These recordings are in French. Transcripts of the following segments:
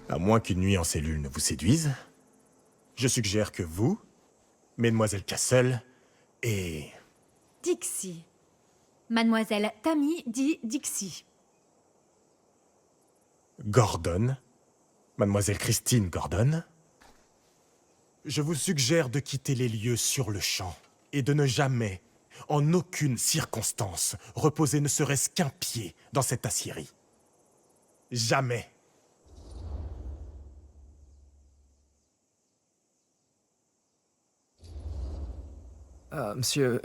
À moins qu'une nuit en cellule ne vous séduise, je suggère que vous, Mademoiselle Castle et... Dixie. Mademoiselle Tammy dit Dixie. Gordon, Mademoiselle Christine Gordon, je vous suggère de quitter les lieux sur le champ et de ne jamais, en aucune circonstance, reposer ne serait-ce qu'un pied dans cette aciérie. Jamais. Ah, monsieur,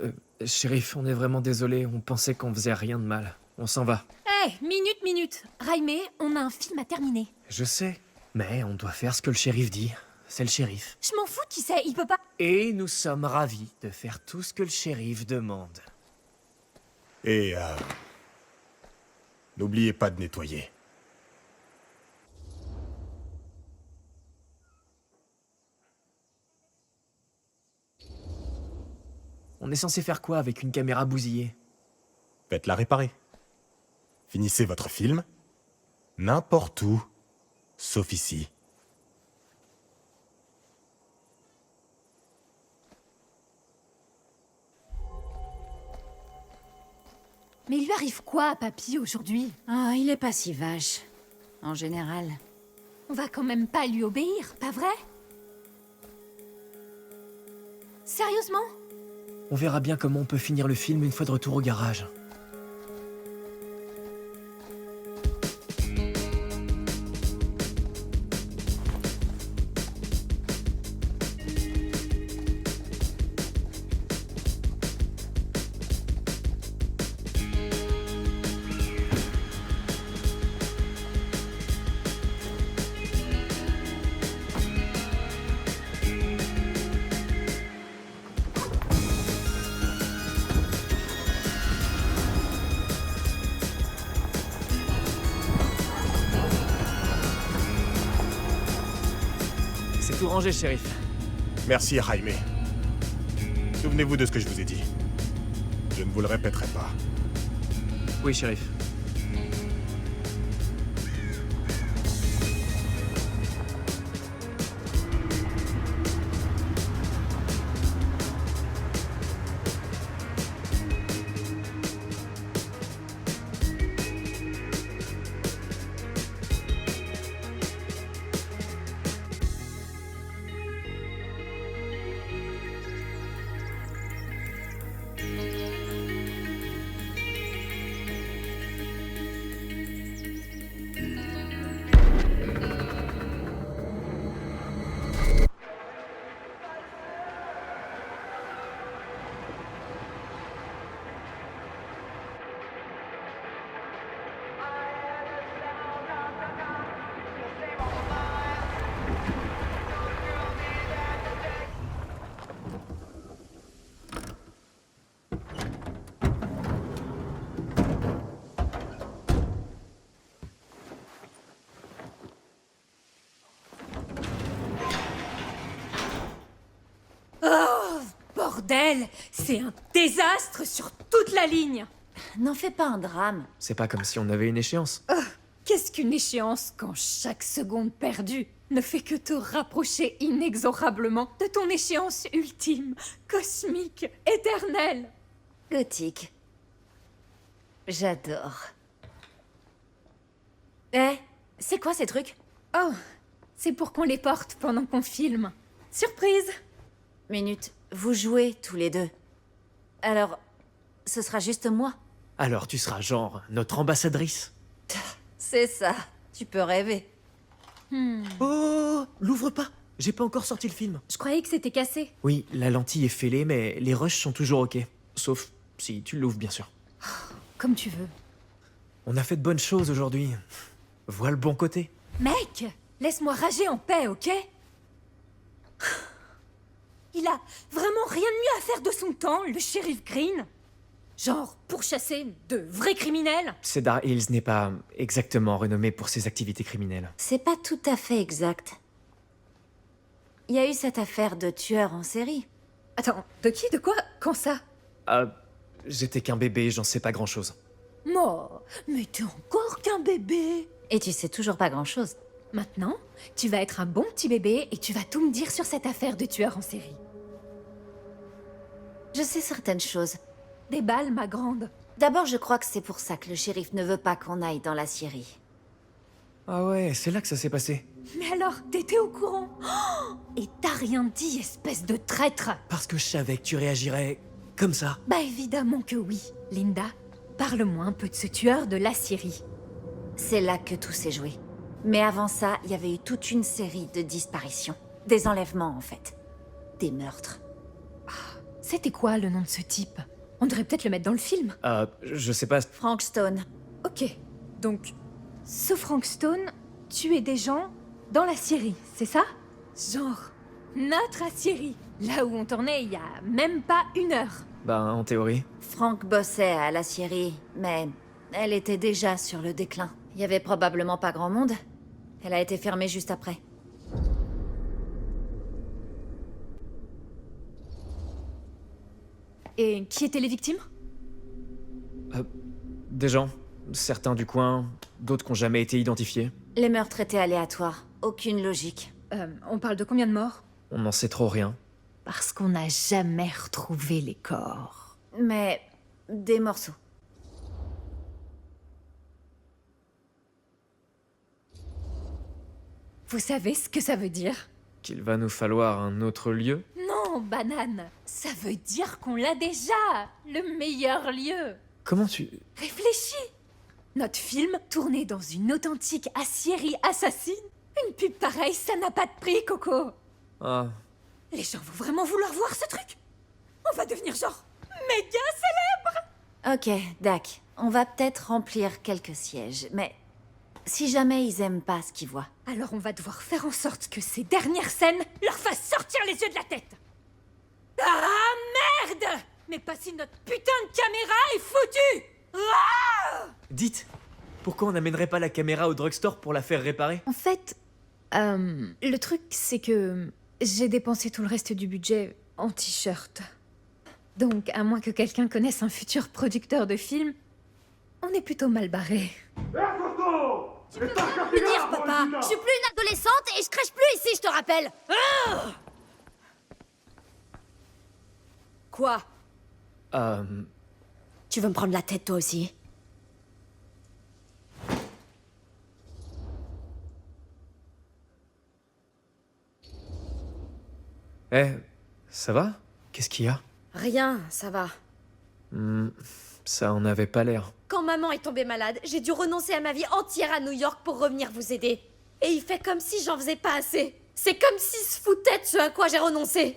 shérif, on est vraiment désolé, on pensait qu'on faisait rien de mal. On s'en va. Hé, minute. Raimé, on a un film à terminer. Je sais, mais on doit faire ce que le shérif dit. C'est le shérif. Je m'en fous, qui sait, il peut pas... Et nous sommes ravis de faire tout ce que le shérif demande. Et n'oubliez pas de nettoyer. On est censé faire quoi avec une caméra bousillée? Faites-la réparer. Finissez votre film, n'importe où, sauf ici. Mais il lui arrive quoi à Papy aujourd'hui? Ah, il est pas si vache. En général. On va quand même pas lui obéir, pas vrai? Sérieusement? On verra bien comment on peut finir le film une fois de retour au garage. C'est tout rangé, shérif. Merci, Jaime. Souvenez-vous de ce que je vous ai dit. Je ne vous le répéterai pas. Oui, shérif. Bordel, c'est un désastre sur toute la ligne. N'en fais pas un drame. C'est pas comme si on avait une échéance. Qu'est-ce qu'une échéance quand chaque seconde perdue ne fait que te rapprocher inexorablement de ton échéance ultime, cosmique, éternelle? Gothique. J'adore. Eh, c'est quoi ces trucs? Oh, c'est pour qu'on les porte pendant qu'on filme. Surprise! Minute, vous jouez tous les deux. Alors, ce sera juste moi. Alors tu seras genre notre ambassadrice. C'est ça, tu peux rêver. Oh, l'ouvre pas. J'ai pas encore sorti le film. Je croyais que c'était cassé. Oui, la lentille est fêlée, mais les rushs sont toujours ok. Sauf si tu l'ouvres, bien sûr. Comme tu veux. On a fait de bonnes choses aujourd'hui. Vois le bon côté. Mec, laisse-moi rager en paix, ok? Il a vraiment rien de mieux à faire de son temps, le shérif Green. Genre, pourchasser de vrais criminels. Cedar Hills n'est pas exactement renommé pour ses activités criminelles. C'est pas tout à fait exact. Il y a eu cette affaire de tueur en série. Attends, de qui? De quoi? Quand ça? J'étais qu'un bébé, j'en sais pas grand-chose. Moi, mais t'es encore qu'un bébé. Et tu sais toujours pas grand-chose. Maintenant, tu vas être un bon petit bébé et tu vas tout me dire sur cette affaire de tueur en série. Je sais certaines choses. Des balles, ma grande. D'abord, je crois que c'est pour ça que le shérif ne veut pas qu'on aille dans la Syrie. Ah ouais, c'est là que ça s'est passé. Mais alors, t'étais au courant? Oh, et t'as rien dit, espèce de traître! Parce que je savais que tu réagirais comme ça. Bah évidemment que oui. Linda, parle-moi un peu de ce tueur de la Syrie. C'est là que tout s'est joué. Mais avant ça, il y avait eu toute une série de disparitions. Des enlèvements, en fait. Des meurtres. C'était quoi le nom de ce type? On devrait peut-être le mettre dans le film. Je sais pas. Frank Stone. Ok, donc, ce Frank Stone tuait des gens dans la Syrie, c'est ça? Genre, notre Assyrie, là où on tournait il y a même pas 1 heure. Bah, en théorie. Frank bossait à la Syrie, mais elle était déjà sur le déclin. Il y avait probablement pas grand monde. Elle a été fermée juste après. Et qui étaient les victimes? Des gens. Certains du coin, d'autres qui n'ont jamais été identifiés. Les meurtres étaient aléatoires. Aucune logique. On parle de combien de morts? On n'en sait trop rien. Parce qu'on n'a jamais retrouvé les corps. Mais des morceaux. Vous savez ce que ça veut dire? Qu'il va nous falloir un autre lieu. Non, banane. Ça veut dire qu'on l'a déjà. Le meilleur lieu. Comment tu... Réfléchis. Notre film, tourné dans une authentique Assyrie assassine. Une pub pareille, ça n'a pas de prix, Coco. Ah, Les gens vont vraiment vouloir voir ce truc. On va devenir genre méga célèbre. Ok, Dak. On va peut-être remplir quelques sièges, mais si jamais ils aiment pas ce qu'ils voient. Alors on va devoir faire en sorte que ces dernières scènes leur fassent sortir les yeux de la tête. Ah merde! Mais pas si notre putain de caméra est foutue! Ah! dites, pourquoi on n'amènerait pas la caméra au drugstore pour la faire réparer? En fait, le truc c'est que j'ai dépensé tout le reste du budget en t-shirt. Donc, à moins que quelqu'un connaisse un futur producteur de films, on est plutôt mal barré. Finir, papa. Je suis plus une adolescente et je crèche plus ici, je te rappelle. Quoi? Tu veux me prendre la tête, toi aussi? Eh, ça va? Qu'est-ce qu'il y a? Rien, ça va. Ça en avait pas l'air. Quand maman est tombée malade, j'ai dû renoncer à ma vie entière à New York pour revenir vous aider. Et il fait comme si j'en faisais pas assez. C'est comme s'il se foutait de ce à quoi j'ai renoncé.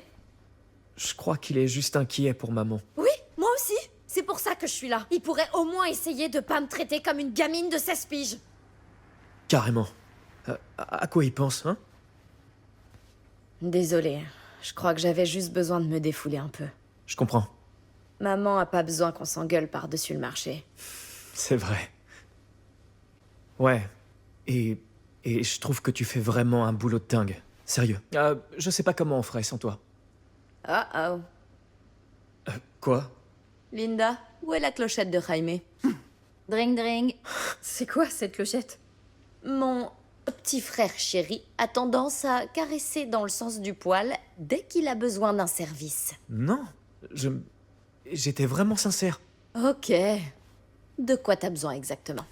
Je crois qu'il est juste inquiet pour maman. Oui, moi aussi. C'est pour ça que je suis là. Il pourrait au moins essayer de pas me traiter comme une gamine de 16 piges. Carrément. À quoi il pense, hein? Désolée, je crois que j'avais juste besoin de me défouler un peu. Je comprends. Maman a pas besoin qu'on s'engueule par-dessus le marché. C'est vrai. Ouais. Et je trouve que tu fais vraiment un boulot de dingue. Sérieux. Je sais pas comment on ferait sans toi. Oh oh. Quoi? Linda, où est la clochette de Jaime? Dring dring. C'est quoi cette clochette? Mon petit frère chéri a tendance à caresser dans le sens du poil dès qu'il a besoin d'un service. Non. J'étais vraiment sincère. Ok. De quoi t'as besoin exactement?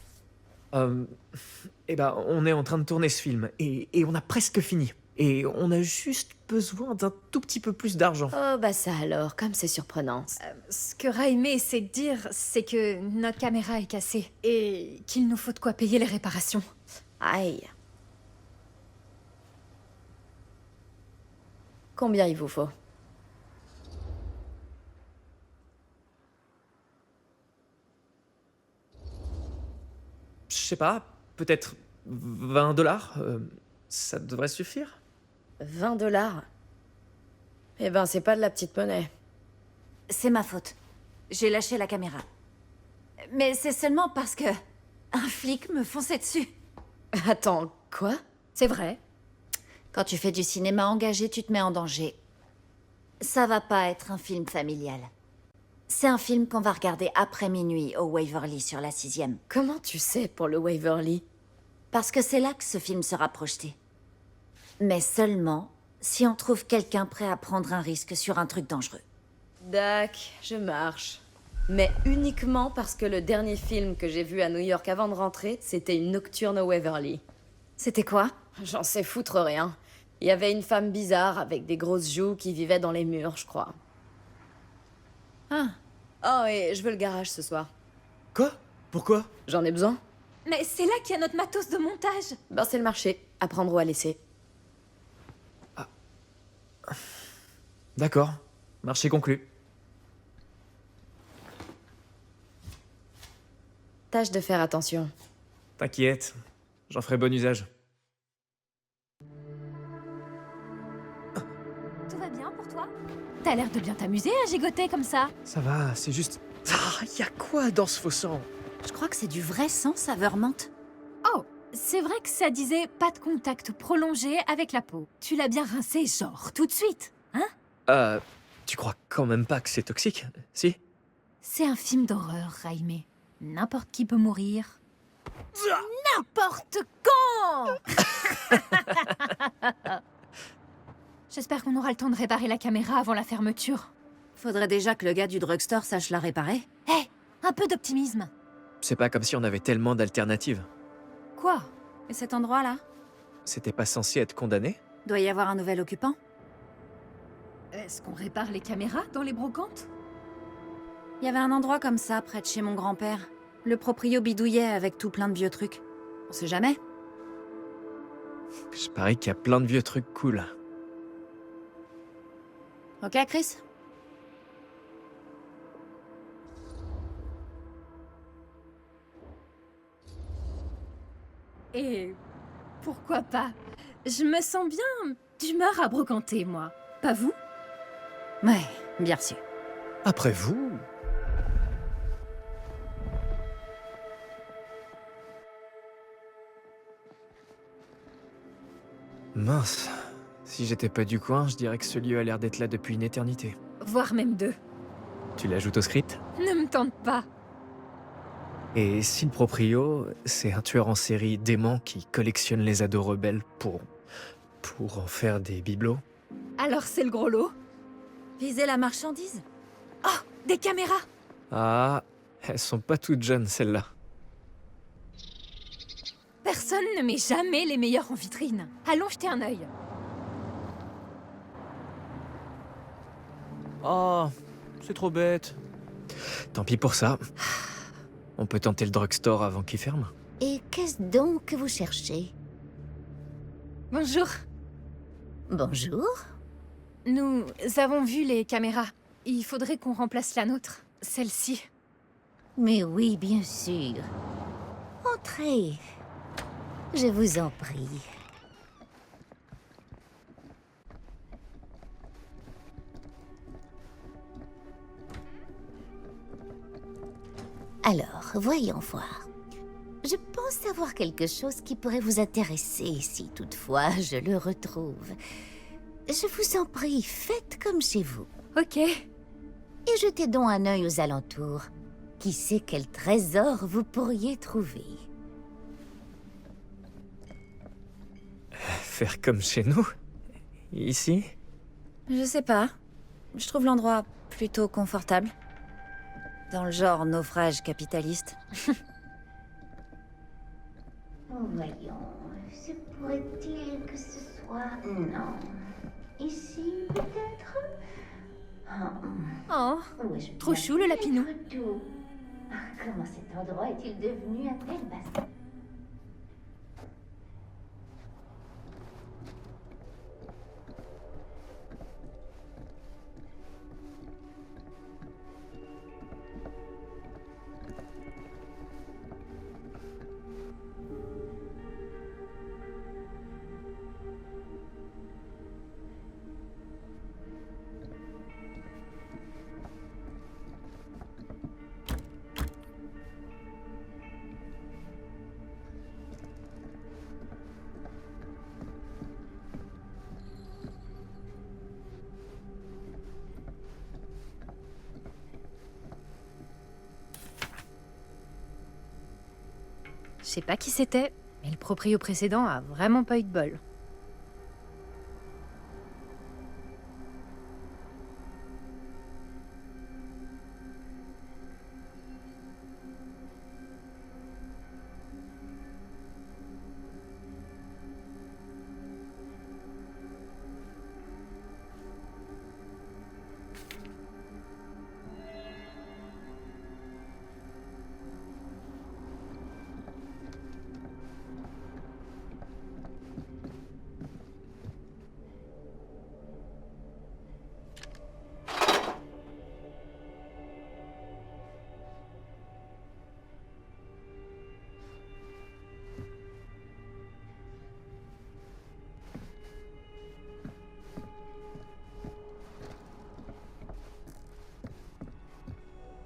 Eh ben, on est en train de tourner ce film et on a presque fini. Et on a juste besoin d'un tout petit peu plus d'argent. Oh bah ça alors, comme c'est surprenant. Ce que Raime essaie de dire, c'est que notre caméra est cassée et qu'il nous faut de quoi payer les réparations. Aïe. Combien il vous faut? Je sais pas, peut-être $20? Ça devrait suffire? 20 $? Eh ben, c'est pas de la petite monnaie. C'est ma faute. J'ai lâché la caméra. Mais c'est seulement parce que un flic me fonçait dessus. Attends, quoi? C'est vrai. Quand tu fais du cinéma engagé, tu te mets en danger. Ça va pas être un film familial. C'est un film qu'on va regarder après minuit au Waverly sur la 6e. Comment tu sais pour le Waverly? Parce que c'est là que ce film sera projeté. Mais seulement si on trouve quelqu'un prêt à prendre un risque sur un truc dangereux. Dac, je marche. Mais uniquement parce que le dernier film que j'ai vu à New York avant de rentrer, c'était une nocturne au Waverly. C'était quoi? J'en sais foutre rien. Il y avait une femme bizarre avec des grosses joues qui vivait dans les murs, je crois. Ah. Oh, et je veux le garage ce soir. Quoi? Pourquoi? J'en ai besoin? Mais c'est là qu'il y a notre matos de montage. Ben c'est le marché. À prendre ou à laisser. D'accord. Marché conclu. Tâche de faire attention. T'inquiète, j'en ferai bon usage. Tout va bien pour toi? T'as l'air de bien t'amuser à gigoter comme ça. Ça va, c'est juste... Ah, y a quoi dans ce faux sang? Je crois que c'est du vrai sang saveur menthe. Oh, c'est vrai que ça disait pas de contact prolongé avec la peau. Tu l'as bien rincé, genre, tout de suite, hein? Tu crois quand même pas que c'est toxique, si? C'est un film d'horreur, Raimé. N'importe qui peut mourir. N'importe quand. J'espère qu'on aura le temps de réparer la caméra avant la fermeture. Faudrait déjà que le gars du drugstore sache la réparer. Hé, un peu d'optimisme. C'est pas comme si on avait tellement d'alternatives. Quoi? Et cet endroit-là? C'était pas censé être condamné? Doit y avoir un nouvel occupant? Est-ce qu'on répare les caméras dans les brocantes? Il y avait un endroit comme ça, près de chez mon grand-père. Le proprio bidouillait avec tout plein de vieux trucs. On sait jamais. Je parie qu'il y a plein de vieux trucs cool. Ok, Chris? Et pourquoi pas? Je me sens bien d'humeur à brocanter, moi. Pas vous? Ouais, bien reçu. Après vous... Mince. Si j'étais pas du coin, je dirais que ce lieu a l'air d'être là depuis une éternité. Voire même deux. Tu l'ajoutes au script? Ne me tente pas. Et si le proprio, c'est un tueur en série dément qui collectionne les ados rebelles pour en faire des bibelots? Alors c'est le gros lot. Viser la marchandise? Oh, des caméras! Ah, elles sont pas toutes jeunes, celles-là. Personne ne met jamais les meilleurs en vitrine. Allons jeter un œil. Oh, c'est trop bête. Tant pis pour ça. On peut tenter le drugstore avant qu'il ferme. Et qu'est-ce donc que vous cherchez? Bonjour. Bonjour. Nous avons vu les caméras. Il faudrait qu'on remplace la nôtre. Celle-ci. Mais oui, bien sûr. Entrez. Je vous en prie. Alors, voyons voir. Je pense savoir quelque chose qui pourrait vous intéresser, si toutefois je le retrouve. Je vous en prie, faites comme chez vous. Ok. Et jetez donc un œil aux alentours. Qui sait quel trésor vous pourriez trouver? Faire comme chez nous? Ici? Je sais pas. Je trouve l'endroit plutôt confortable. Dans le genre naufrage capitaliste. Voyons, se pourrait-il que ce soit... Non. Ici, peut-être? Oh, Où ai-je trop bien chou, le pu lapinou. mettre tout? Ah, comment cet endroit est-il devenu un tel bassin? Je sais pas qui c'était, Mais le proprio précédent a vraiment pas eu de bol.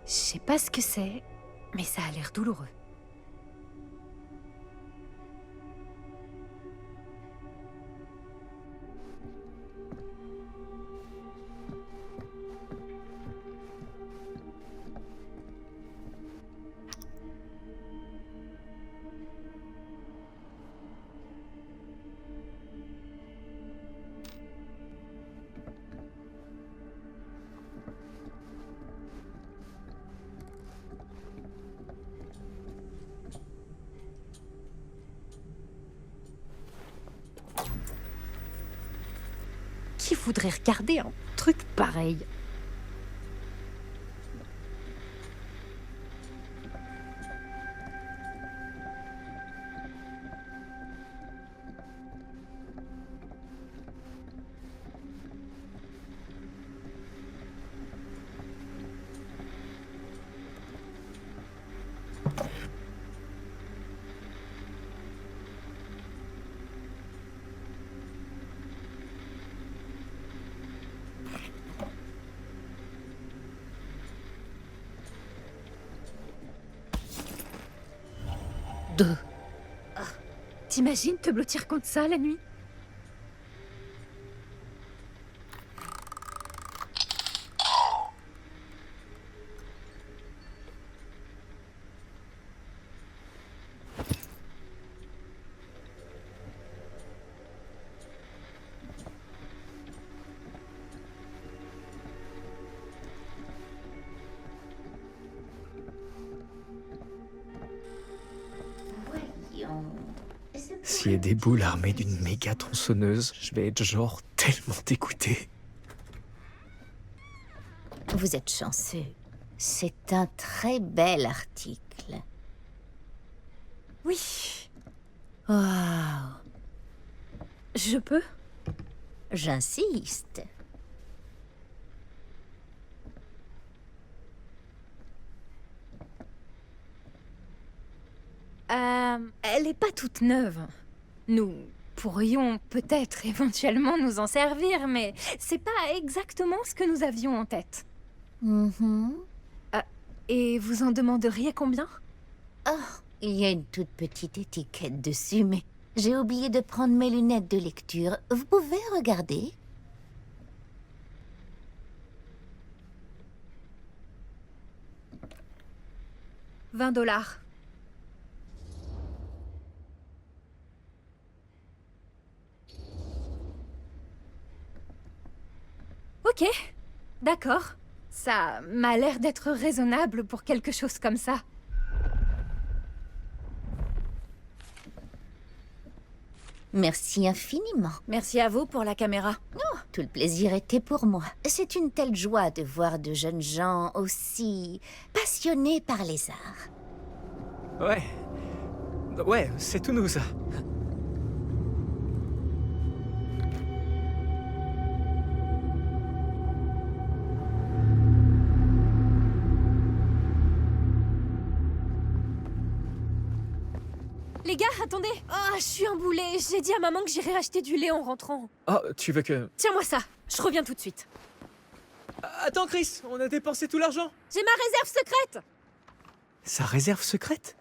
Je sais pas ce que c'est, mais ça a l'air douloureux. Qui voudrait regarder un truc pareil? Deux. T'imagines te blottir contre ça la nuit? S'il y a des boules armées d'une méga tronçonneuse, je vais être genre tellement dégoûté. Vous êtes chanceux. C'est un très bel article. Oui. Waouh, Je peux? j'insiste. Elle est pas toute neuve. Nous pourrions peut-être éventuellement nous en servir, mais c'est pas exactement ce que nous avions en tête. Mhm. Et vous en demanderiez combien? Oh, il y a une toute petite étiquette dessus, mais j'ai oublié de prendre mes lunettes de lecture. Vous pouvez regarder? $20. Ok, d'accord. Ça m'a l'air d'être raisonnable pour quelque chose comme ça. Merci infiniment. Merci à vous pour la caméra. Tout le plaisir était pour moi. C'est une telle joie de voir de jeunes gens aussi passionnés par les arts. Ouais, c'est tout nous ça. Les gars, attendez. Oh, je suis emboulée. J'ai dit à maman que j'irais acheter du lait en rentrant. Oh, tu veux que... Tiens-moi ça. Je reviens tout de suite. Attends Chris, on a dépensé tout l'argent. J'ai ma réserve secrète. Sa réserve secrète?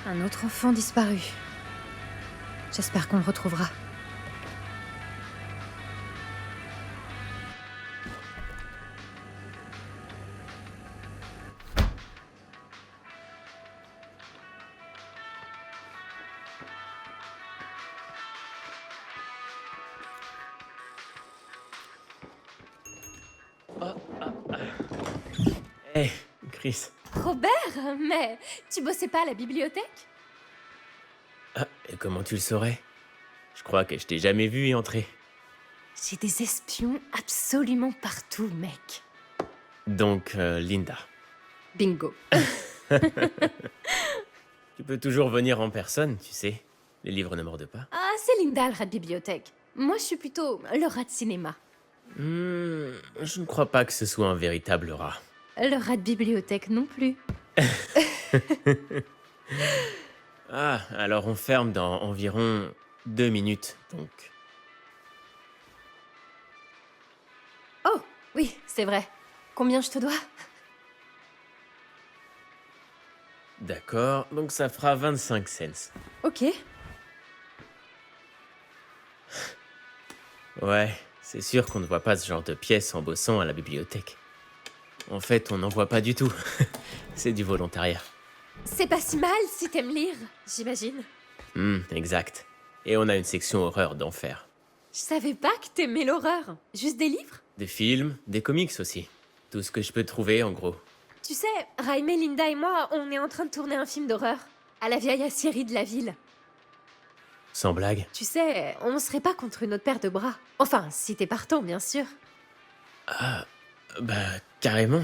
Un autre enfant disparu. J'espère qu'on le retrouvera. Hé, Chris. Robert, mais tu bossais pas à la bibliothèque? Ah, et comment tu le saurais? Je crois que je t'ai jamais vu y entrer. J'ai des espions absolument partout, mec. Donc, Linda. Bingo. Tu peux toujours venir en personne, tu sais. Les livres ne mordent pas. Ah, c'est Linda, le rat de bibliothèque. Moi, je suis plutôt le rat de cinéma. Je ne crois pas que ce soit un véritable rat. Le rat de bibliothèque non plus. Ah, alors on ferme dans environ 2 minutes, donc. Oh, oui, c'est vrai. Combien je te dois? D'accord, donc ça fera 25 cents. Ok. Ouais, c'est sûr qu'on ne voit pas ce genre de pièces en bossant à la bibliothèque. En fait, on n'en voit pas du tout. C'est du volontariat. C'est pas si mal si t'aimes lire, j'imagine. Exact. Et on a une section horreur d'enfer. Je savais pas que t'aimais l'horreur. Juste des livres? Des films, des comics aussi. Tout ce que je peux trouver, en gros. Tu sais, Raimé, Linda et moi, on est en train de tourner un film d'horreur. À la vieille aciérie de la ville. Sans blague. Tu sais, on serait pas contre une autre paire de bras. Enfin, si t'es partant, bien sûr. Bah, carrément.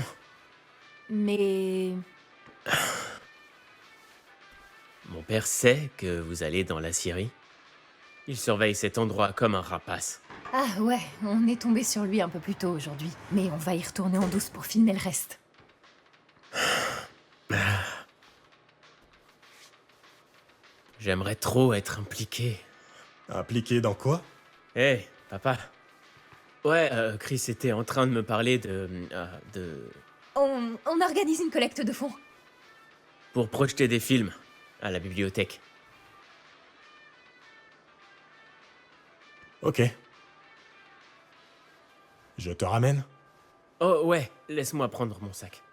Mais... Mon père sait que vous allez dans la Syrie. Il surveille cet endroit comme un rapace. Ah ouais, on est tombé sur lui un peu plus tôt aujourd'hui. Mais on va y retourner en douce pour filmer le reste. J'aimerais trop être impliqué. Impliqué dans quoi? Hé, papa. Ouais, Chris était en train de me parler de... On organise une collecte de fonds. Pour projeter des films à la bibliothèque. Ok. Je te ramène? Oh ouais, laisse-moi prendre mon sac.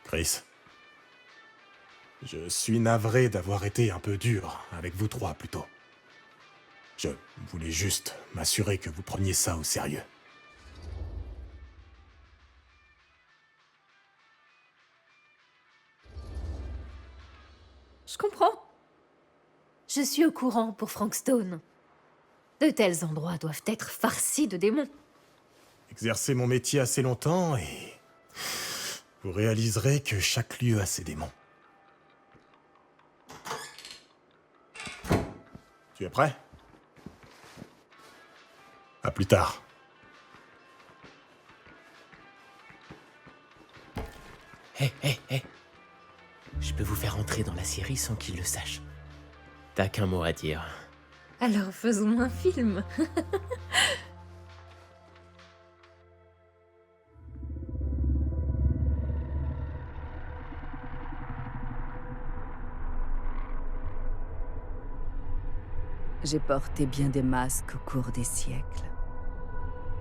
Chris. Je suis navré d'avoir été un peu dur avec vous trois, plutôt. Je voulais juste m'assurer que vous preniez ça au sérieux. Je comprends. Je suis au courant pour Frank Stone. De tels endroits doivent être farcis de démons. Exercez mon métier assez longtemps et... vous réaliserez que chaque lieu a ses démons. Tu es prêt? À plus tard. Hé, hé, hé. Je peux vous faire entrer dans la Syrie sans qu'il le sache. T'as qu'un mot à dire. Alors faisons un film. J'ai porté bien des masques au cours des siècles.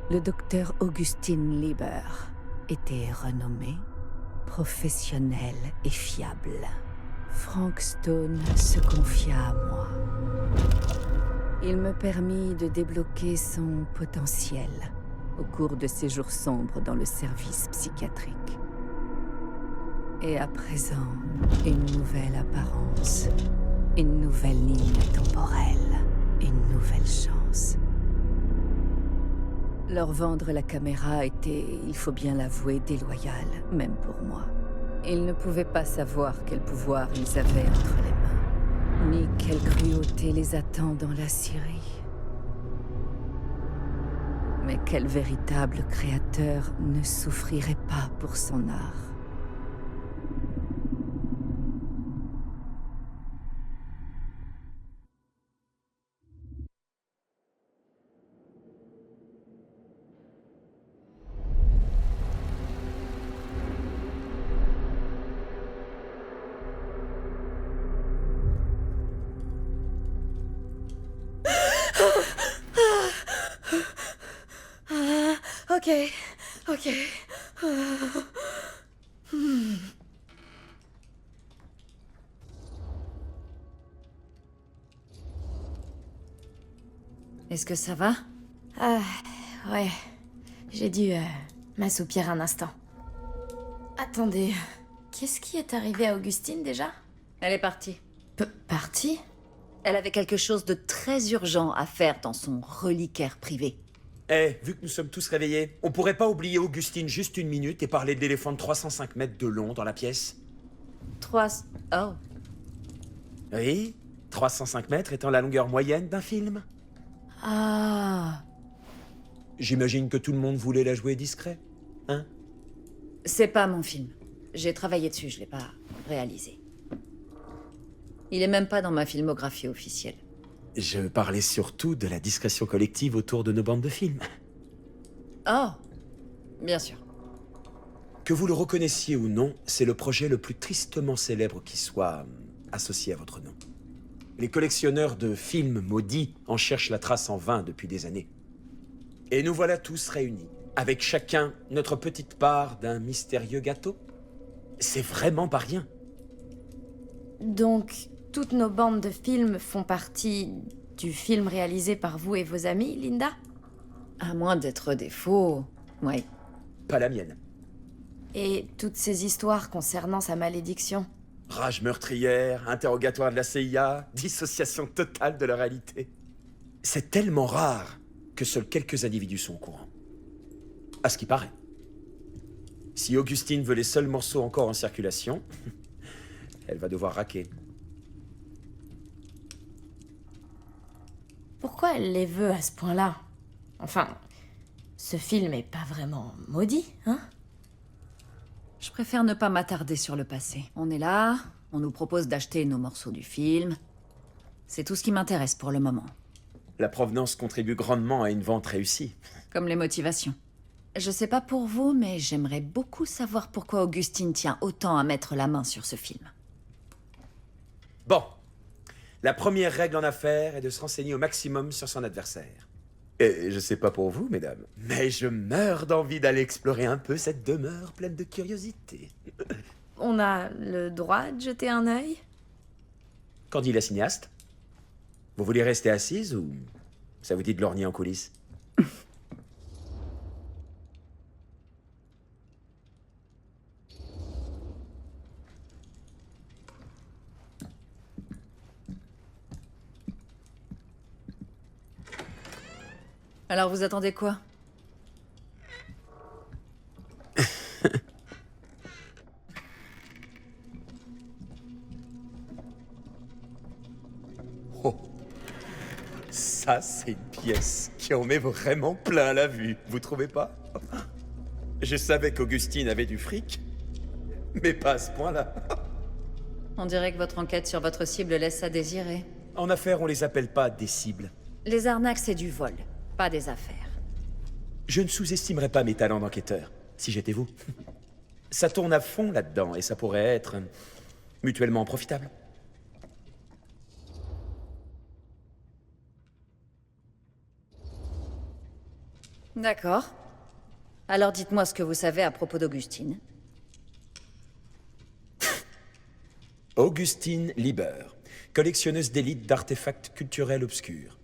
Le docteur Augustine Lieber était renommé, professionnel et fiable. Frank Stone se confia à moi. Il me permit de débloquer son potentiel au cours de ses jours sombres dans le service psychiatrique. Et à présent, une nouvelle apparence, une nouvelle ligne temporelle, une nouvelle chance. Leur vendre la caméra était, il faut bien l'avouer, déloyal, même pour moi. Ils ne pouvaient pas savoir quel pouvoir ils avaient entre les mains, ni quelle cruauté les attend dans la Syrie. Mais quel véritable créateur ne souffrirait pas pour son art? Ok. Est-ce que ça va? Ouais. J'ai dû m'assoupir un instant. Attendez. Qu'est-ce qui est arrivé à Augustine déjà? Elle est partie. Partie? Elle avait quelque chose de très urgent à faire dans son reliquaire privé. Eh, vu que nous sommes tous réveillés, on pourrait pas oublier Augustine juste une minute et parler de l'éléphant de 305 mètres de long dans la pièce? 3... Oh. Oui, 305 mètres étant la longueur moyenne d'un film. Ah. J'imagine que tout le monde voulait la jouer discret, hein? C'est pas mon film. J'ai travaillé dessus, je l'ai pas réalisé. Il est même pas dans ma filmographie officielle. Je parlais surtout de la discrétion collective autour de nos bandes de films. Oh. Bien sûr. Que vous le reconnaissiez ou non, c'est le projet le plus tristement célèbre qui soit associé à votre nom. Les collectionneurs de films maudits en cherchent la trace en vain depuis des années. Et nous voilà tous réunis, avec chacun notre petite part d'un mystérieux gâteau. C'est vraiment pas rien. Donc, toutes nos bandes de films font partie du film réalisé par vous et vos amis, Linda? À moins d'être des faux... Ouais. Pas la mienne. Et toutes ces histoires concernant sa malédiction? Rage meurtrière, interrogatoire de la CIA, dissociation totale de la réalité. C'est tellement rare que seuls quelques individus sont au courant. À ce qui paraît. Si Augustine veut les seuls morceaux encore en circulation, elle va devoir raquer. Pourquoi elle les veut à ce point-là? Enfin, ce film est pas vraiment maudit, hein? Je préfère ne pas m'attarder sur le passé. On est là, on nous propose d'acheter nos morceaux du film. C'est tout ce qui m'intéresse pour le moment. La provenance contribue grandement à une vente réussie. Comme les motivations. Je sais pas pour vous, mais j'aimerais beaucoup savoir pourquoi Augustine tient autant à mettre la main sur ce film. Bon. La première règle en affaires est de se renseigner au maximum sur son adversaire. Et je sais pas pour vous, mesdames, mais je meurs d'envie d'aller explorer un peu cette demeure pleine de curiosité. On a le droit de jeter un œil? Qu'en dit la cinéaste? Vous voulez rester assise ou ça vous dit de lorgner en coulisses? Alors vous attendez quoi? Oh. Ça, c'est une pièce qui en met vraiment plein la vue, vous trouvez pas? Je savais qu'Augustine avait du fric, mais pas à ce point-là. On dirait que votre enquête sur votre cible laisse à désirer. En affaires, on les appelle pas des cibles. Les arnaques, c'est du vol, pas des affaires. Je ne sous-estimerais pas mes talents d'enquêteur, si j'étais vous. Ça tourne à fond là-dedans, et ça pourrait être mutuellement profitable. D'accord. Alors dites-moi ce que vous savez à propos d'Augustine. Augustine Lieber, collectionneuse d'élite d'artefacts culturels obscurs.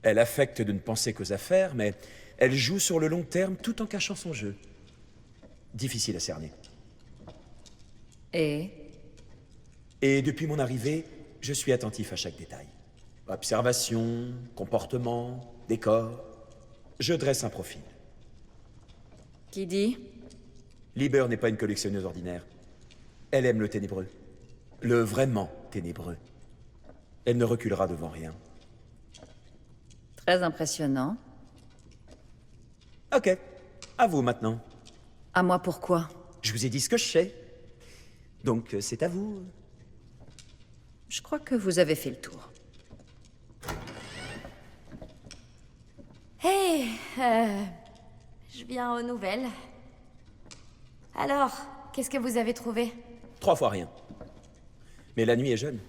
Elle affecte de ne penser qu'aux affaires, mais elle joue sur le long terme tout en cachant son jeu. Difficile à cerner. Et depuis mon arrivée, je suis attentif à chaque détail. Observation, comportement, décor. Je dresse un profil. qui dit? Lieber n'est pas une collectionneuse ordinaire. Elle aime le ténébreux. Le vraiment ténébreux. Elle ne reculera devant rien. Très impressionnant. Ok, à vous maintenant. À moi pourquoi? Je vous ai dit ce que je sais. Donc c'est à vous. Je crois que vous avez fait le tour. Hey, je viens aux nouvelles. Alors, qu'est-ce que vous avez trouvé? 3 fois rien. Mais la nuit est jeune.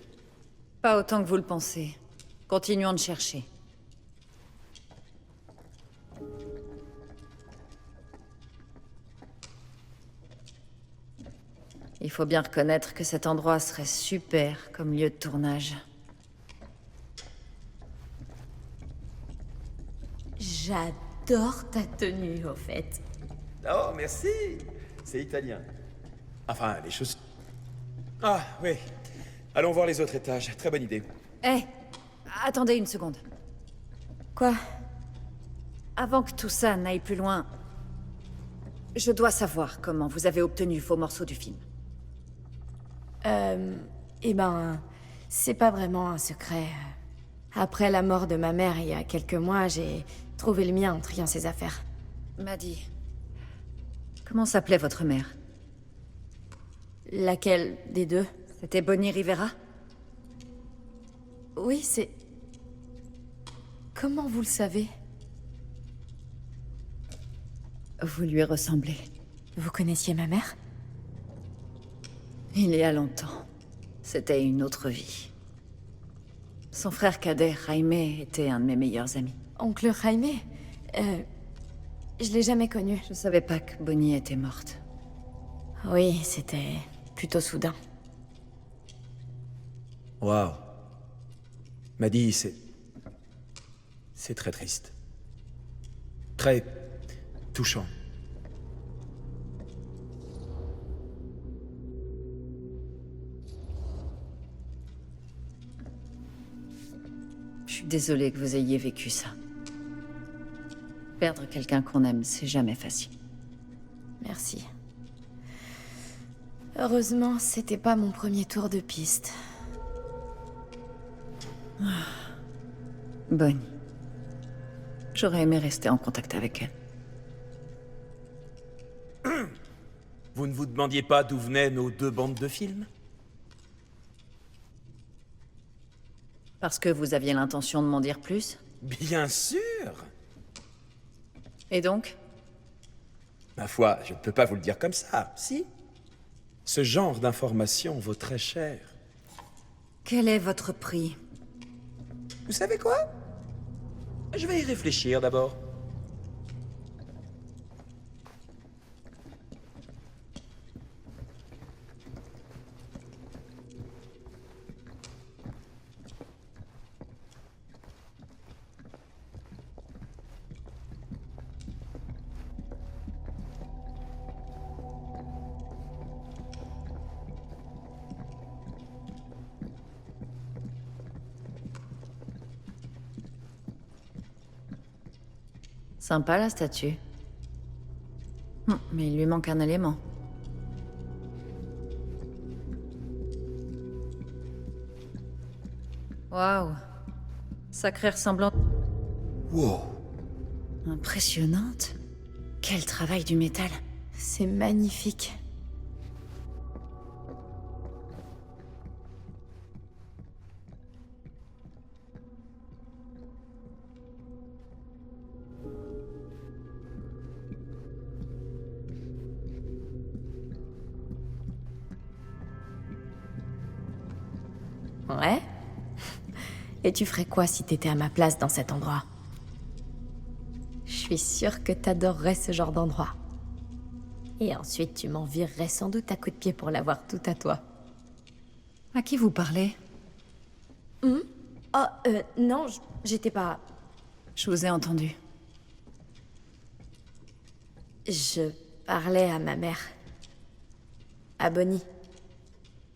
Pas autant que vous le pensez. Continuons de chercher. Il faut bien reconnaître que cet endroit serait super comme lieu de tournage. J'adore ta tenue, au fait. Oh, merci. C'est italien. Enfin, les choses... Ah, oui. Allons voir les autres étages. Très bonne idée. Eh, attendez une seconde. Quoi? Avant que tout ça n'aille plus loin, je dois savoir comment vous avez obtenu vos morceaux du film. Eh ben, c'est pas vraiment un secret. Après la mort de ma mère il y a quelques mois, j'ai trouvé le mien en triant ses affaires. Maddie, comment s'appelait votre mère? Laquelle des deux? C'était Bonnie Rivera? Oui, c'est... Comment vous le savez? Vous lui ressemblez. Vous connaissiez ma mère? Il y a longtemps. C'était une autre vie. Son frère cadet, Jaime, était un de mes meilleurs amis. Oncle Jaime? Je l'ai jamais connu. Je savais pas que Bonnie était morte. Oui, c'était plutôt soudain. Waouh. Maddie, c'est... C'est très triste. Très... touchant. Je suis désolée que vous ayez vécu ça. Perdre quelqu'un qu'on aime, c'est jamais facile. Merci. Heureusement, c'était pas mon premier tour de piste. Bonnie. J'aurais aimé rester en contact avec elle. Vous ne vous demandiez pas d'où venaient nos 2 bandes de films? Parce que vous aviez l'intention de m'en dire plus? Bien sûr. Et donc? Ma foi, je ne peux pas vous le dire comme ça, si? Ce genre d'information vaut très cher. Quel est votre prix? Vous savez quoi? Je vais y réfléchir d'abord. Sympa la statue. Mais il lui manque un élément. Waouh. Sacrée ressemblante. Wow. Impressionnante. Quel travail du métal. C'est magnifique. Ouais? Et tu ferais quoi si t'étais à ma place dans cet endroit? Je suis sûre que t'adorerais ce genre d'endroit. Et ensuite, tu m'en virerais sans doute à coups de pied pour l'avoir tout à toi. À qui vous parlez? Oh, non, j'étais pas... Je vous ai entendu. Je parlais à ma mère. À Bonnie.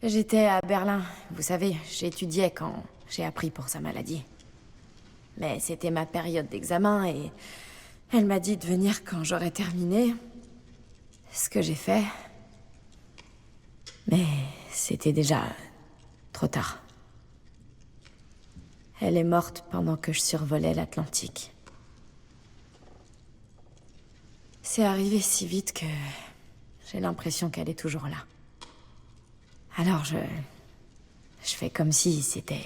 J'étais à Berlin. Vous savez, j'étudiais quand j'ai appris pour sa maladie. Mais c'était ma période d'examen et elle m'a dit de venir quand j'aurais terminé. Ce que j'ai fait. Mais c'était déjà trop tard. Elle est morte pendant que je survolais l'Atlantique. C'est arrivé si vite que j'ai l'impression qu'elle est toujours là. Alors je fais comme si c'était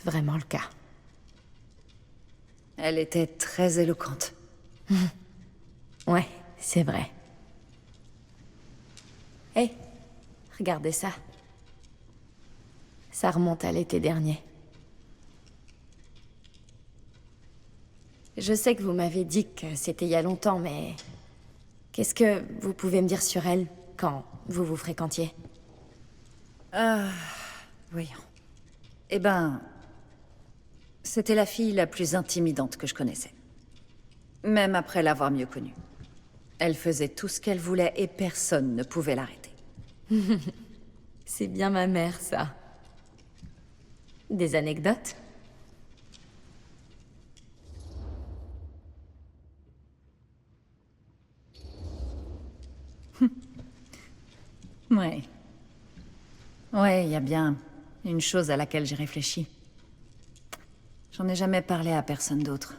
vraiment le cas. Elle était très éloquente. Ouais, c'est vrai. Hé, regardez ça. Ça remonte à l'été dernier. Je sais que vous m'avez dit que c'était il y a longtemps, mais... Qu'est-ce que vous pouvez me dire sur elle, quand vous vous fréquentiez? Voyons. Eh ben... C'était la fille la plus intimidante que je connaissais. Même après l'avoir mieux connue. Elle faisait tout ce qu'elle voulait et personne ne pouvait l'arrêter. C'est bien ma mère, ça. Des anecdotes? Ouais. Ouais, il y a bien une chose à laquelle j'ai réfléchi. J'en ai jamais parlé à personne d'autre.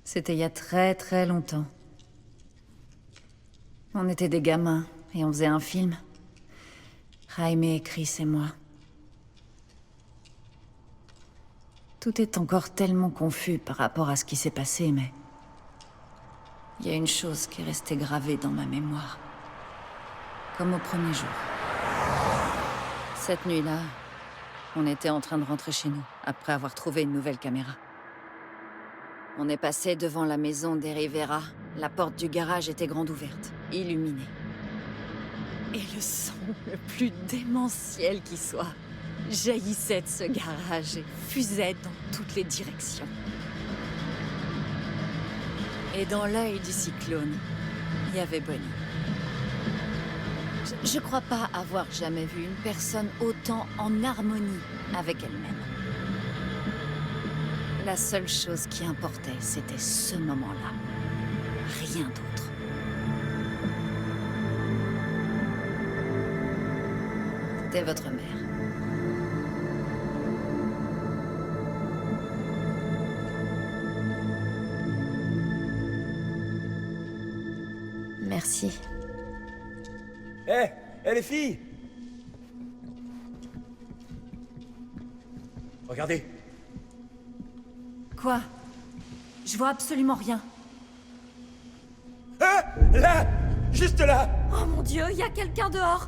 C'était il y a très très longtemps. On était des gamins et on faisait un film. Jaime, Chris et moi. Tout est encore tellement confus par rapport à ce qui s'est passé, mais... Il y a une chose qui est restée gravée dans ma mémoire. Comme au premier jour. Cette nuit-là, on était en train de rentrer chez nous, après avoir trouvé une nouvelle caméra. On est passé devant la maison des Rivera. La porte du garage était grande ouverte, illuminée. Et le son le plus démentiel qui soit jaillissait de ce garage et fusait dans toutes les directions. Et dans l'œil du cyclone, il y avait Bonnie. Je crois pas avoir jamais vu une personne autant en harmonie avec elle-même. La seule chose qui importait, c'était ce moment-là. Rien d'autre. C'était votre mère. Merci. Hé, les filles! Regardez. Quoi? Je vois absolument rien. Ah! Là! Juste là! Oh mon Dieu, il y a quelqu'un dehors!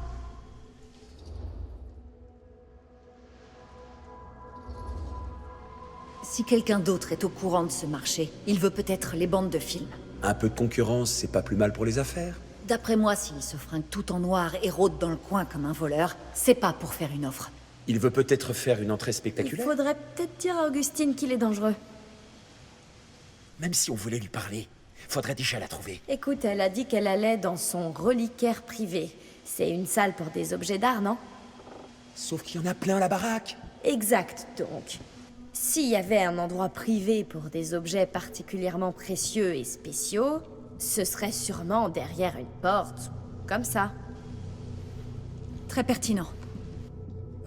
Si quelqu'un d'autre est au courant de ce marché, il veut peut-être les bandes de films. Un peu de concurrence, c'est pas plus mal pour les affaires. D'après moi, s'il se fringue tout en noir et rôde dans le coin comme un voleur, c'est pas pour faire une offre. Il veut peut-être faire une entrée Il spectaculaire. faudrait peut-être dire à Augustine qu'il est dangereux. Même si on voulait lui parler, faudrait déjà la trouver. Écoute, elle a dit qu'elle allait dans son reliquaire privé. C'est une salle pour des objets d'art, non? Sauf qu'il y en a plein à la baraque. Exact, donc. S'il y avait un endroit privé pour des objets particulièrement précieux et spéciaux, ce serait sûrement derrière une porte, comme ça. Très pertinent.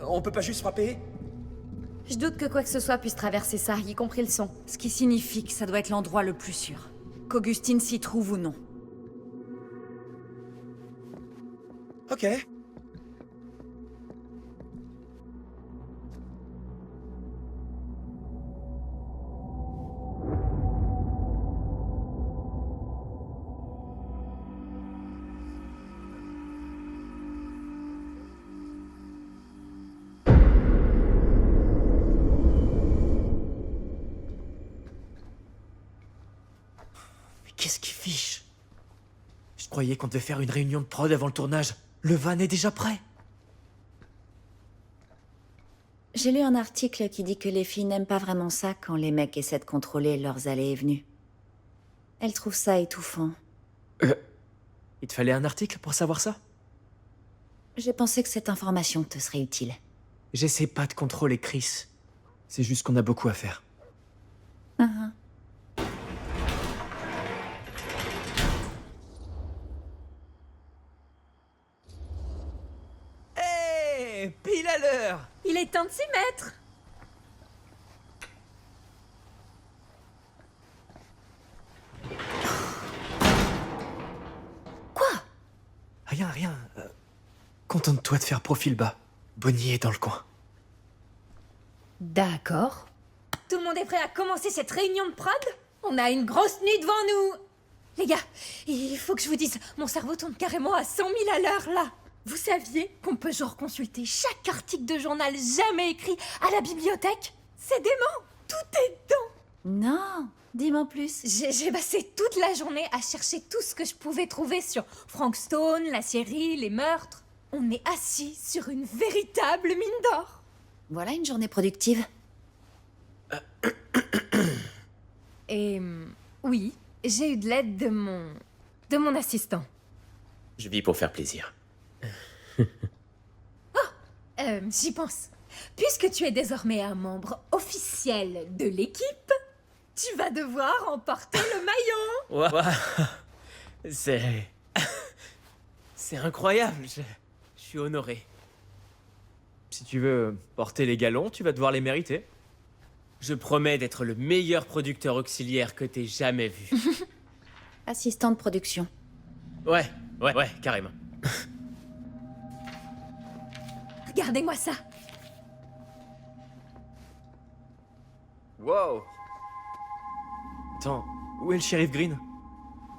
On peut pas juste frapper? Je doute que quoi que ce soit puisse traverser ça, y compris le son. Ce qui signifie que ça doit être l'endroit le plus sûr. Qu'Augustine s'y trouve ou non. Ok. Qu'est-ce qui fiche? Je croyais qu'on devait faire une réunion de prod avant le tournage. Le van est déjà prêt. J'ai lu un article qui dit que les filles n'aiment pas vraiment ça quand les mecs essaient de contrôler leurs allées et venues. Elles trouvent ça étouffant. Il te fallait un article pour savoir ça? J'ai pensé que cette information te serait utile. J'essaie pas de contrôler Chris. C'est juste qu'on a beaucoup à faire. Hé, pile à l'heure! Il est temps de s'y mettre! Rien. Contente-toi de faire profil bas. Bonnie est dans le coin. D'accord. Tout le monde est prêt à commencer cette réunion de prod? On a une grosse nuit devant nous! Les gars, il faut que je vous dise, mon cerveau tourne carrément à 100 000 à l'heure, là! Vous saviez qu'on peut genre consulter chaque article de journal jamais écrit à la bibliothèque? C'est dément! Tout est dedans! Non, dis-moi plus. J'ai passé toute la journée à chercher tout ce que je pouvais trouver sur Frank Stone, la série, les meurtres. on est assis sur une véritable mine d'or. Voilà une journée productive. Et oui, j'ai eu de l'aide de mon assistant. Je vis pour faire plaisir. J'y pense. Puisque tu es désormais un membre officiel de l'équipe, tu vas devoir emporter le maillot. Waouh. C'est... C'est incroyable, je suis honoré. Si tu veux porter les galons, tu vas devoir les mériter. Je promets d'être le meilleur producteur auxiliaire que t'aies jamais vu. Assistant de production. Ouais, carrément. Regardez-moi ça. Wow. Attends, où est le shérif Green?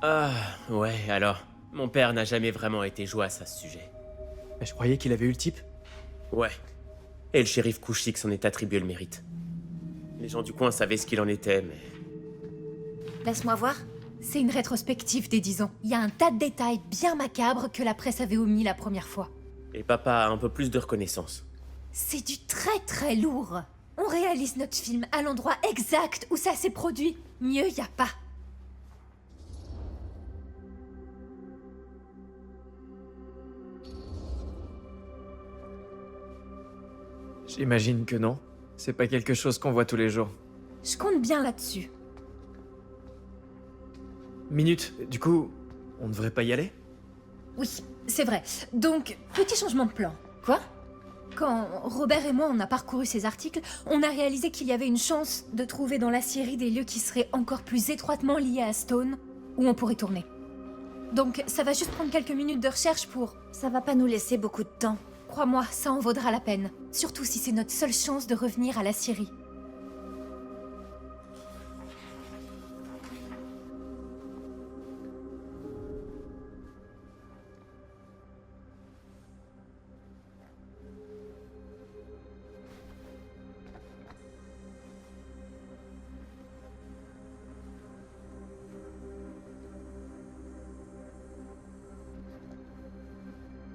Ah, ouais, alors... Mon père n'a jamais vraiment été joyeux à ce sujet. Mais je croyais qu'il avait eu le type. Ouais. Et le shérif Couchic s'en est attribué le mérite. Les gens du coin savaient ce qu'il en était, mais... Laisse-moi voir. C'est une rétrospective des 10 ans. Il y a un tas de détails bien macabres que la presse avait omis la première fois. Et papa a un peu plus de reconnaissance. C'est du très très lourd. On réalise notre film à l'endroit exact où ça s'est produit. Mieux y a pas. J'imagine que non. C'est pas quelque chose qu'on voit tous les jours. Je compte bien là-dessus. Minute, du coup, on devrait pas y aller? Oui, c'est vrai. Donc, petit changement de plan. Quoi? Quand Robert et moi on a parcouru ces articles, on a réalisé qu'il y avait une chance de trouver dans la Syrie des lieux qui seraient encore plus étroitement liés à Stone, où on pourrait tourner. Donc, ça va juste prendre quelques minutes de recherche pour... Ça va pas nous laisser beaucoup de temps. Crois-moi, ça en vaudra la peine. Surtout si c'est notre seule chance de revenir à la Syrie.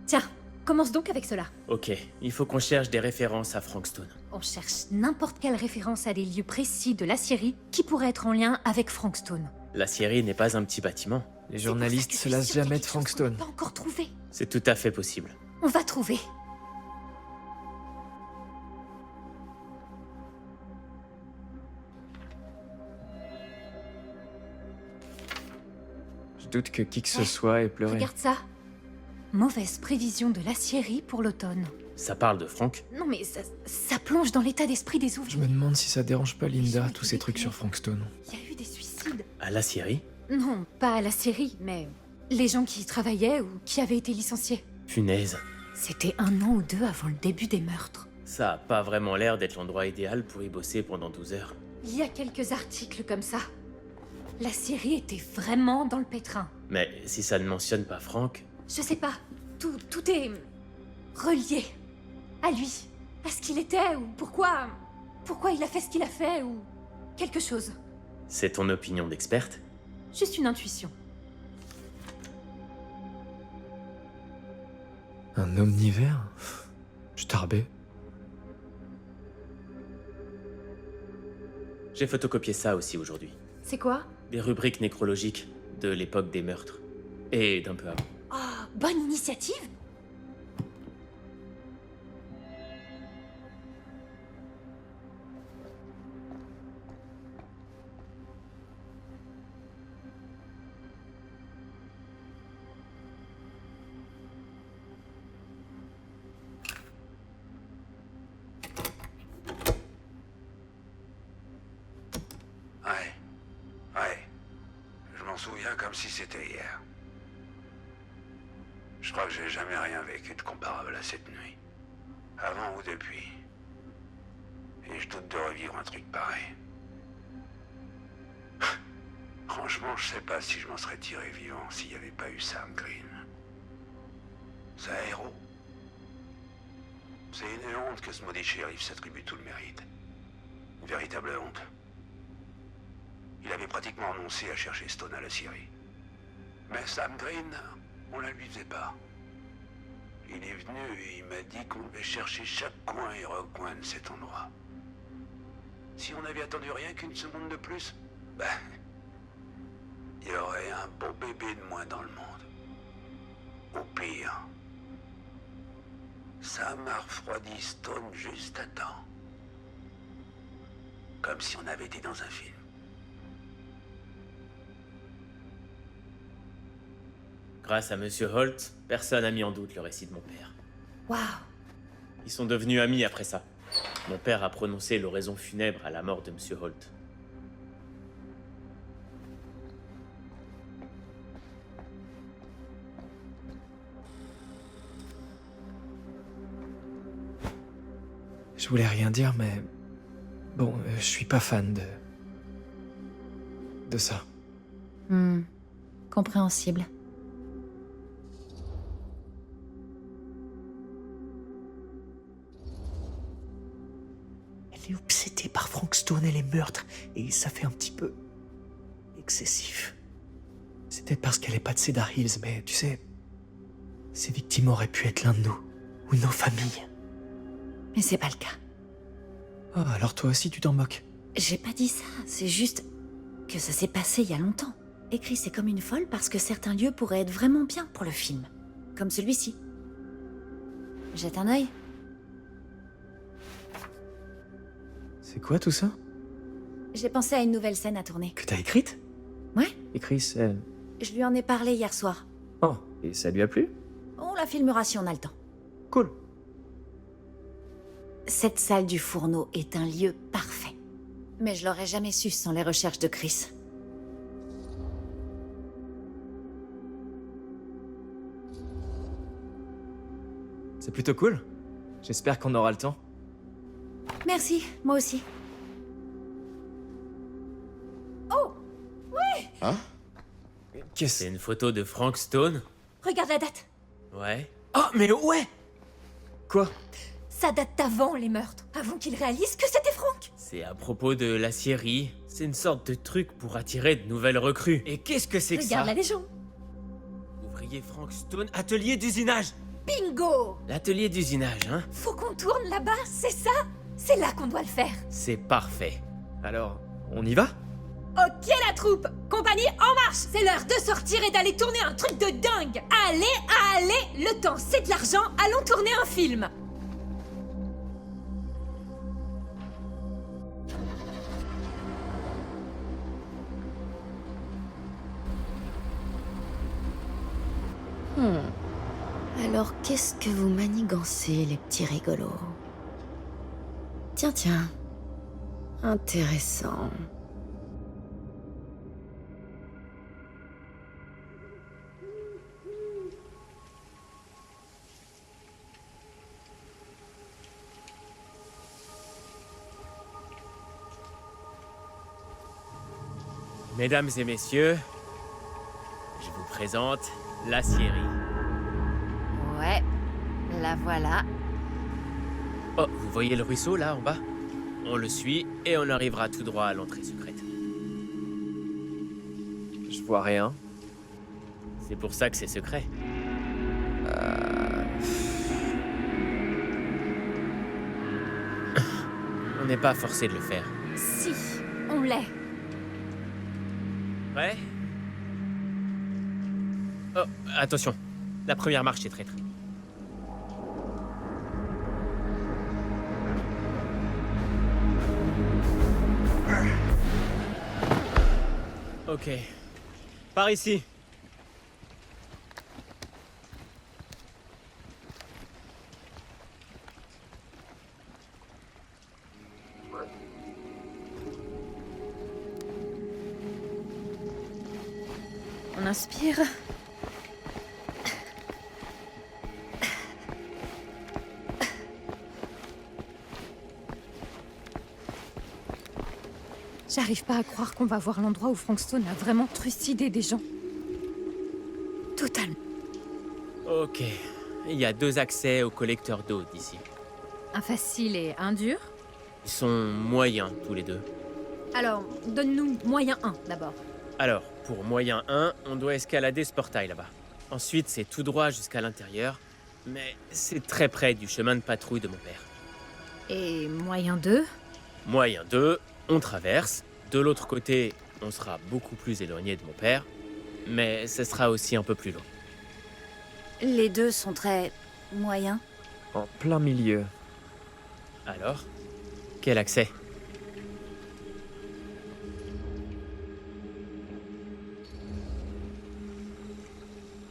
Tiens, commence donc avec cela. Ok, il faut qu'on cherche des références à Frankstone. On cherche n'importe quelle référence à des lieux précis de la Syrie qui pourraient être en lien avec Frankstone. La Syrie n'est pas un petit bâtiment. Les journalistes se lassent jamais de Frankstone. Pas encore trouvé. C'est tout à fait possible. On va trouver. Je doute que qui que ce soit ait pleuré. Regarde ça. Mauvaise prévision de l'acierie pour l'automne. Ça parle de Frank? Non mais ça plonge dans l'état d'esprit des Je ouvriers. me demande si ça dérange pas Linda, tous ces trucs sur Frankstone. Il y a eu des suicides. À la Syrie? Non, pas à la Syrie, mais les gens qui y travaillaient ou qui avaient été licenciés. Punaise. C'était 1 an ou 2 avant le début des meurtres. Ça a pas vraiment l'air d'être l'endroit idéal pour y bosser pendant 12 heures. Il y a quelques articles comme ça. La Syrie était vraiment dans le pétrin. Mais si ça ne mentionne pas Frank... Je sais pas, tout est relié à lui, à ce qu'il était, ou pourquoi il a fait ce qu'il a fait, ou quelque chose. C'est ton opinion d'experte? Juste une intuition. Un omnivore? Starbé. J'ai photocopié ça aussi aujourd'hui. C'est quoi? Des rubriques nécrologiques de l'époque des meurtres. Et d'un peu avant. Oh, bonne initiative! Ouais. Je m'en souviens comme si c'était hier. Je crois que j'ai jamais rien vécu de comparable à cette nuit. Avant ou depuis. Et je doute de revivre un truc pareil. Franchement, je sais pas si je m'en serais tiré vivant s'il n'y avait pas eu Sam Green. C'est un héros. C'est une honte que ce maudit shérif s'attribue tout le mérite. Une véritable honte. Il avait pratiquement renoncé à chercher Stone à la Syrie. Mais Sam Green, on la lui faisait pas. Il est venu et il m'a dit qu'on devait chercher chaque coin et recoin de cet endroit. Si on avait attendu rien qu'une seconde de plus, ben... il y aurait un beau bébé de moins dans le monde. Au pire, ça m'a refroidi Stone juste à temps. Comme si on avait été dans un film. Grâce à Monsieur Holt, personne n'a mis en doute le récit de mon père. Waouh. Ils sont devenus amis après ça. Mon père a prononcé l'oraison funèbre à la mort de Monsieur Holt. Je voulais rien dire, mais... Bon, je suis pas fan de ça. Compréhensible. Elle est obsédée par Frank Stone et les meurtres, et ça fait un petit peu... excessif. C'est peut-être parce qu'elle est pas de Cedar Hills, mais tu sais... Ces victimes auraient pu être l'un de nous, ou nos familles. Mais c'est pas le cas. Oh, alors toi aussi tu t'en moques. J'ai pas dit ça, c'est juste que ça s'est passé il y a longtemps. Et Chris est comme une folle parce que certains lieux pourraient être vraiment bien pour le film. Comme celui-ci. Jette un œil. C'est quoi tout ça? J'ai pensé à une nouvelle scène à tourner. Que t'as écrite? Ouais, Et Chris, elle... je lui en ai parlé hier soir. Oh, et ça lui a plu? On la filmera si on a le temps. Cool. Cette salle du fourneau est un lieu parfait. Mais je l'aurais jamais su sans les recherches de Chris. C'est plutôt cool. J'espère qu'on aura le temps. Merci, moi aussi. Oh! Qu'est-ce... C'est une photo de Frank Stone? Regarde la date. Ouais. Oh, mais ouais! Quoi? Ça date d'avant les meurtres, avant qu'ils réalisent que c'était Frank. C'est à propos de l'acierie. C'est une sorte de truc pour attirer de nouvelles recrues. Et qu'est-ce que c'est que Regarde ça? la légende. Ouvrier Frank Stone, atelier d'usinage. Bingo! L'atelier d'usinage, hein? Faut qu'on tourne là-bas, c'est ça? C'est là qu'on doit le faire. C'est parfait. Alors, on y va? Ok la troupe, compagnie en marche. C'est l'heure de sortir et d'aller tourner un truc de dingue. Allez, le temps c'est de l'argent, allons tourner un film. Alors qu'est-ce que vous manigancez, les petits rigolos? Tiens. Intéressant. Mesdames et messieurs, je vous présente l'acierie. Ouais, la voilà. Oh, vous voyez le ruisseau là en bas? On le suit et on arrivera tout droit à l'entrée secrète. Je vois rien. C'est pour ça que c'est secret. On n'est pas forcé de le faire. Si, on l'est. Prêt? Oh, attention. La première marche est traître. Ok. Par ici. On inspire. J'arrive pas à croire qu'on va voir l'endroit où Frank Stone a vraiment trucidé des gens. Totalement. Ok. Il y a 2 accès au collecteur d'eau d'ici. Un facile et un dur. Ils sont moyens tous les deux. Alors, donne-nous moyen 1 d'abord. Alors, pour moyen 1, on doit escalader ce portail là-bas. Ensuite, c'est tout droit jusqu'à l'intérieur. mais c'est très près du chemin de patrouille de mon père. Et moyen 2? Moyen 2, on traverse. De l'autre côté, on sera beaucoup plus éloigné de mon père, mais ce sera aussi un peu plus long. Les deux sont très... moyens. En plein milieu. Alors, quel accès?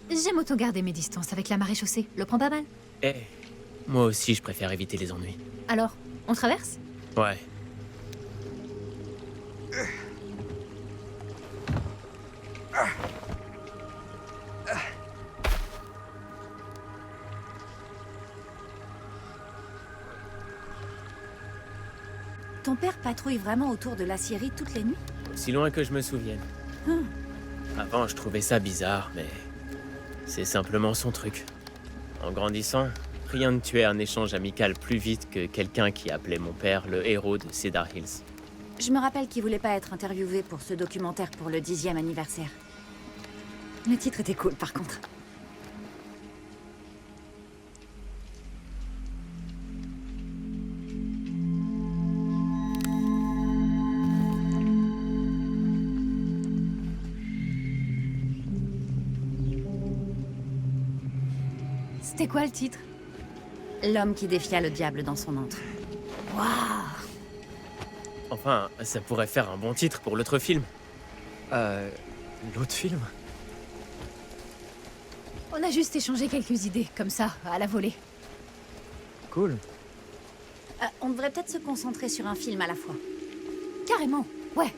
J'aime autant garder mes distances avec la marée chaussée. Le prends pas mal. Eh, moi aussi je préfère éviter les ennuis. Alors, on traverse? Ouais. Ton père patrouille vraiment autour de la Syrie toutes les nuits? Aussi loin que je me souvienne. Avant, je trouvais ça bizarre, mais c'est simplement son truc. En grandissant, rien ne tuait un échange amical plus vite que quelqu'un qui appelait mon père le héros de Cedar Hills. Je me rappelle qu'il voulait pas être interviewé pour ce documentaire pour le 10e anniversaire. Le titre était cool, par contre. C'était quoi le titre? L'homme qui défia le diable dans son antre. Waouh! Enfin, ça pourrait faire un bon titre pour l'autre film. L'autre film? On a juste échangé quelques idées, comme ça, à la volée. Cool. On devrait peut-être se concentrer sur un film à la fois. Carrément, ouais.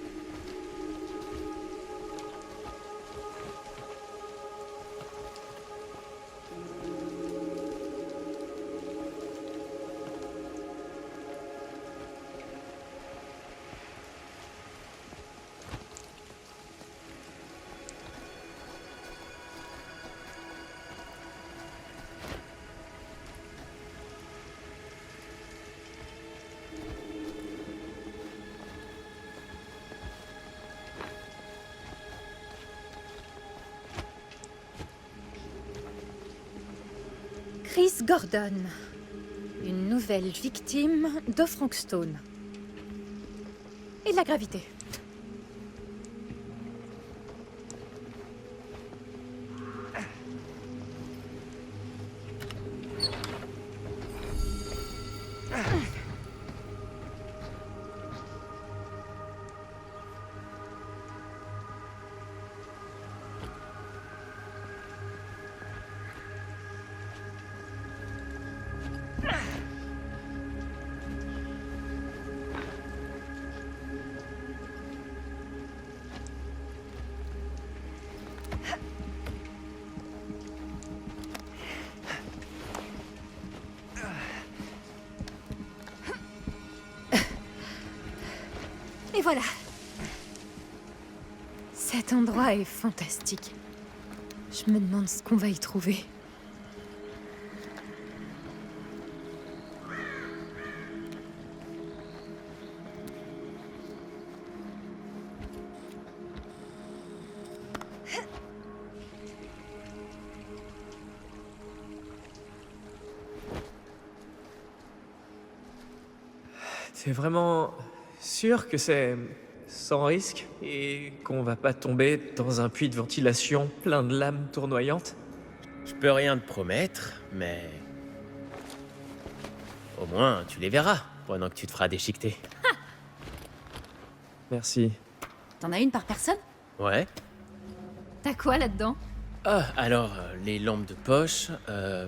Chris Gordon, une nouvelle victime de Frankstone. Et de la gravité. Et voilà. Cet endroit est fantastique. Je me demande ce qu'on va y trouver. T'es vraiment sûr que c'est sans risque et qu'on va pas tomber dans un puits de ventilation plein de lames tournoyantes? Je peux rien te promettre, mais... au moins, tu les verras pendant que tu te feras déchiqueter. Merci. T'en as une par personne? Ouais. T'as quoi là-dedans? Ah, alors, les lampes de poche,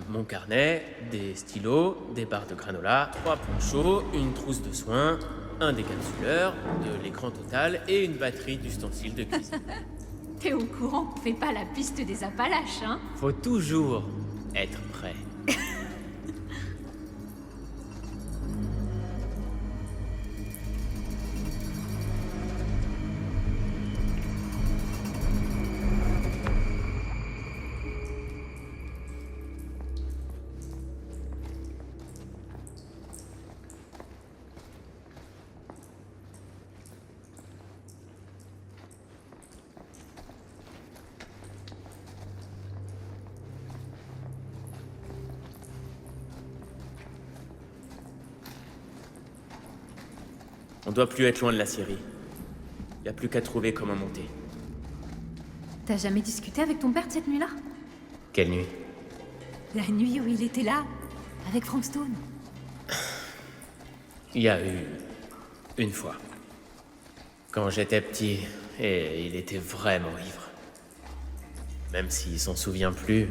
mon carnet, des stylos, des barres de granola, 3 ponchos, une trousse de soins, un décapsuleur, de l'écran total et une batterie d'ustensiles de cuisine. T'es au courant qu'on fait pas la piste des Appalaches, hein? Faut toujours être prêt. On doit plus être loin de la Syrie. Y a plus qu'à trouver comment monter. T'as jamais discuté avec ton père de cette nuit-là? Quelle nuit? La nuit où il était là, avec Frank Stone. Il y a eu... une fois. Quand j'étais petit, et il était vraiment ivre. Même s'il s'en souvient plus,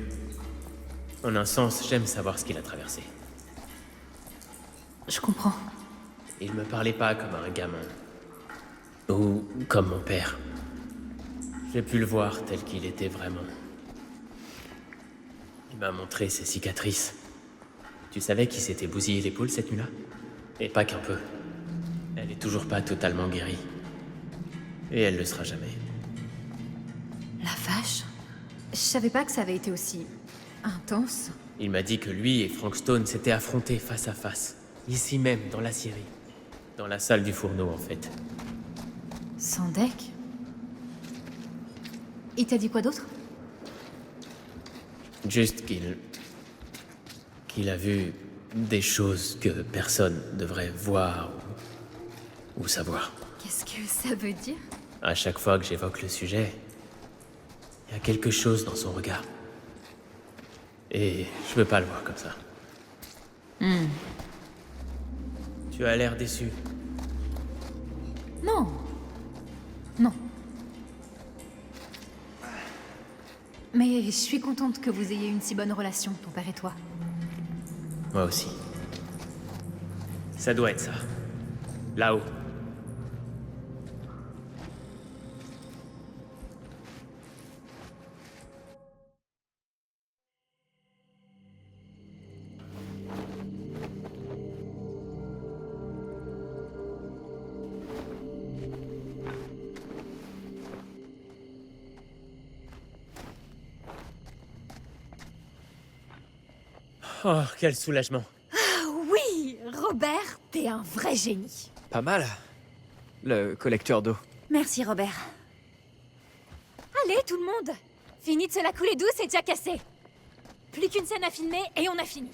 en un sens, j'aime savoir ce qu'il a traversé. Je comprends. Il me parlait pas comme un gamin. Ou comme mon père. J'ai pu le voir tel qu'il était vraiment. Il m'a montré ses cicatrices. Tu savais qu'il s'était bousillé l'épaule cette nuit-là? Et pas qu'un peu. Elle est toujours pas totalement guérie. Et elle le sera jamais. La vache. Je savais pas que ça avait été aussi... intense. Il m'a dit que lui et Frank Stone s'étaient affrontés face à face. Ici même, dans la Syrie. Dans la salle du fourneau, en fait. Sandek? Il t'a dit quoi d'autre? Juste qu'il a vu des choses que personne devrait voir ou savoir. Qu'est-ce que ça veut dire? À chaque fois que j'évoque le sujet, il y a quelque chose dans son regard. Et je veux pas le voir comme ça. Tu as l'air déçu. Non. Non. Mais je suis contente que vous ayez une si bonne relation, ton père et toi. Moi aussi. Ça doit être ça. Là-haut. Oh, quel soulagement. Oui, Robert, t'es un vrai génie. Pas mal. Le collecteur d'eau. Merci, Robert. Allez, tout le monde. Fini de se la couler douce et déjà cassé. Plus qu'une scène à filmer et on a fini.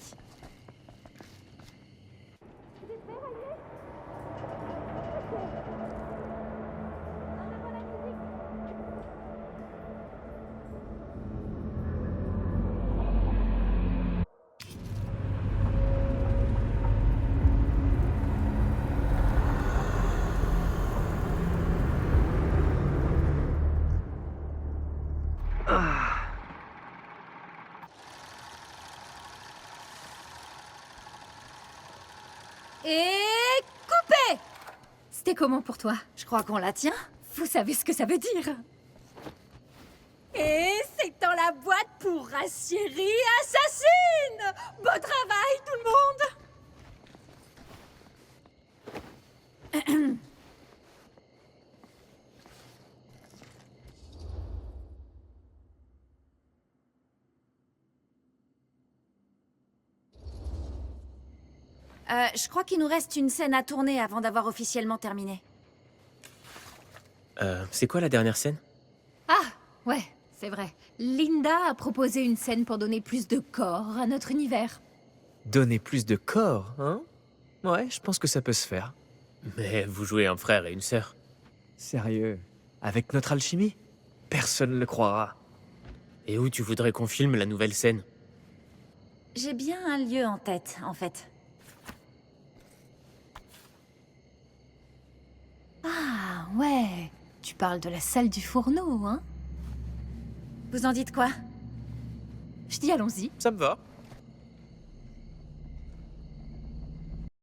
Et coupé! C'était comment pour toi? Je crois qu'on la tient. Vous savez ce que ça veut dire? Et c'est dans la boîte pour Racierie Assassine! Bon travail, tout le monde! Je crois qu'il nous reste une scène à tourner avant d'avoir officiellement terminé. C'est quoi la dernière scène? Ah, ouais, c'est vrai. Linda a proposé une scène pour donner plus de corps à notre univers. Donner plus de corps, hein? Ouais, je pense que ça peut se faire. Mais vous jouez un frère et une sœur. Sérieux? Avec notre alchimie? Personne ne le croira. Et où tu voudrais qu'on filme la nouvelle scène? J'ai bien un lieu en tête, en fait. Ah, ouais. Tu parles de la salle du fourneau, hein? Vous en dites quoi? Je dis allons-y. Ça me va.